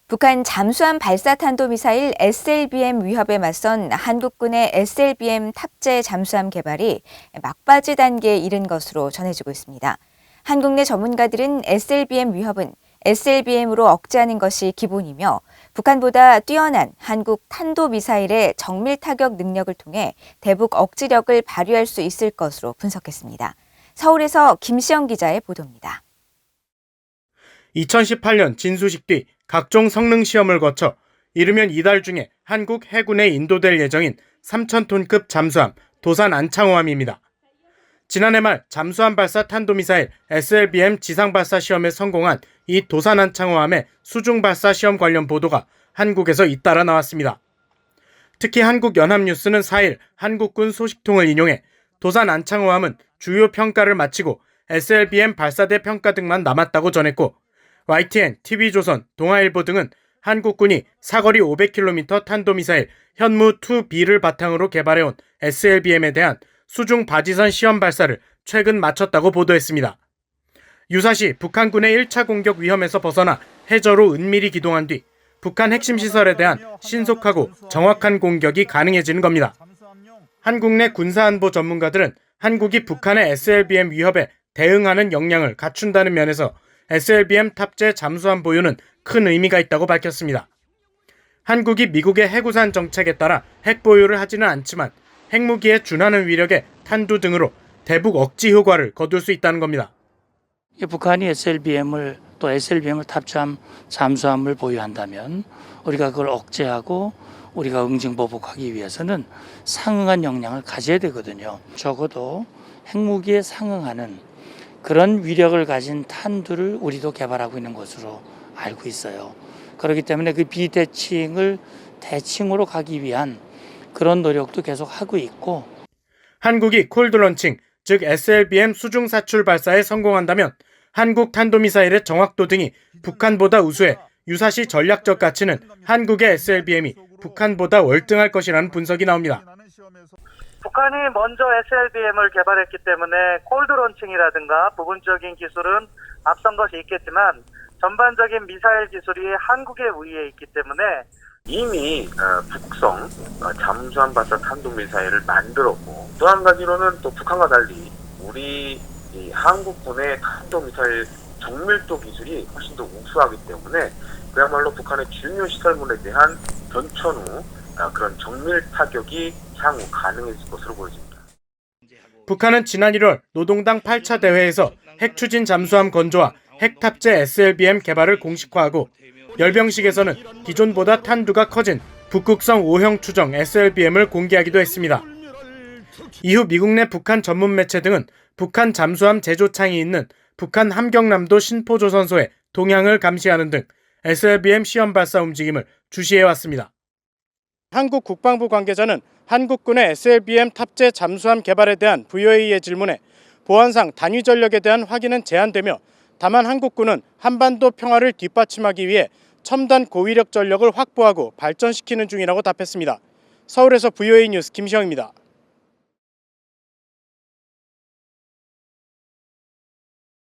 북한 잠수함 발사 탄도미사일 SLBM 위협에 맞선 한국군의 SLBM 탑재 잠수함 개발이 막바지 단계에 이른 것으로 전해지고 있습니다. 한국 내 전문가들은 SLBM 위협은 SLBM으로 억제하는 것이 기본이며 북한보다 뛰어난 한국 탄도미사일의 정밀 타격 능력을 통해 대북 억지력을 발휘할 수 있을 것으로 분석했습니다. 서울에서 김시영 기자의 보도입니다. 2018년 진수식 뒤 각종 성능 시험을 거쳐 이르면 이달 중에 한국 해군에 인도될 예정인 3,000톤급 잠수함 도산 안창호함입니다. 지난해 말 잠수함 발사 탄도미사일 SLBM 지상 발사 시험에 성공한 이 도산 안창호함의 수중 발사 시험 관련 보도가 한국에서 잇따라 나왔습니다. 특히 한국연합뉴스는 4일 한국군 소식통을 인용해 도산 안창호함은 주요 평가를 마치고 SLBM 발사대 평가 등만 남았다고 전했고, YTN, TV조선, 동아일보 등은 한국군이 사거리 500km 탄도미사일 현무-2B를 바탕으로 개발해온 SLBM에 대한 수중 바지선 시험 발사를 최근 마쳤다고 보도했습니다. 유사시 북한군의 1차 공격 위험에서 벗어나 해저로 은밀히 기동한 뒤 북한 핵심 시설에 대한 신속하고 정확한 공격이 가능해지는 겁니다. 한국 내 군사안보 전문가들은 한국이 북한의 SLBM 위협에 대응하는 역량을 갖춘다는 면에서 SLBM 탑재 잠수함 보유는 큰 의미가 있다고 밝혔습니다. 한국이 미국의 해구산 정책에 따라 핵 보유를 하지는 않지만 핵무기에 준하는 위력의 탄두 등으로 대북 억지 효과를 거둘 수 있다는 겁니다. 북한이 SLBM을 탑재한 잠수함을 보유한다면 우리가 그걸 억제하고 우리가 응징보복하기 위해서는 상응한 역량을 가져야 되거든요. 적어도 핵무기에 상응하는 그런 위력을 가진 탄두를 우리도 개발하고 있는 것으로 알고 있어요. 그렇기 때문에 그 비대칭을 대칭으로 가기 위한 그런 노력도 계속 하고 있고, 한국이 콜드런칭, 즉 SLBM 수중 사출 발사에 성공한다면 한국 탄도미사일의 정확도 등이 북한보다 우수해 유사시 전략적 가치는 한국의 SLBM이 북한보다 월등할 것이라는 분석이 나옵니다. 북한이 먼저 SLBM을 개발했기 때문에 콜드런칭이라든가 부분적인 기술은 앞선 것이 있겠지만 전반적인 미사일 기술이 한국의 우위에 있기 때문에 이미 북성 잠수함 발사 탄도미사일을 만들었고, 또 한 가지로는 또 북한과 달리 우리 한국군의 탄도미사일 정밀도 기술이 훨씬 더 우수하기 때문에 그야말로 북한의 중요 시설물에 대한 전천 후 그런 정밀 타격이 향후 가능해질 것으로 보여집니다. 북한은 지난 1월 노동당 8차 대회에서 핵 추진 잠수함 건조와 핵 탑재 SLBM 개발을 공식화하고, 열병식에서는 기존보다 탄두가 커진 북극성 5형 추정 SLBM을 공개하기도 했습니다. 이후 미국 내 북한 전문 매체 등은 북한 잠수함 제조창이 있는 북한 함경남도 신포조선소의 동향을 감시하는 등 SLBM 시험 발사 움직임을 주시해왔습니다. 한국 국방부 관계자는 한국군의 SLBM 탑재 잠수함 개발에 대한 VOA의 질문에 보안상 단위 전력에 대한 확인은 제한되며, 다만 한국군은 한반도 평화를 뒷받침하기 위해 첨단 고위력 전력을 확보하고 발전시키는 중이라고 답했습니다. 서울에서 VOA 뉴스 김시영입니다.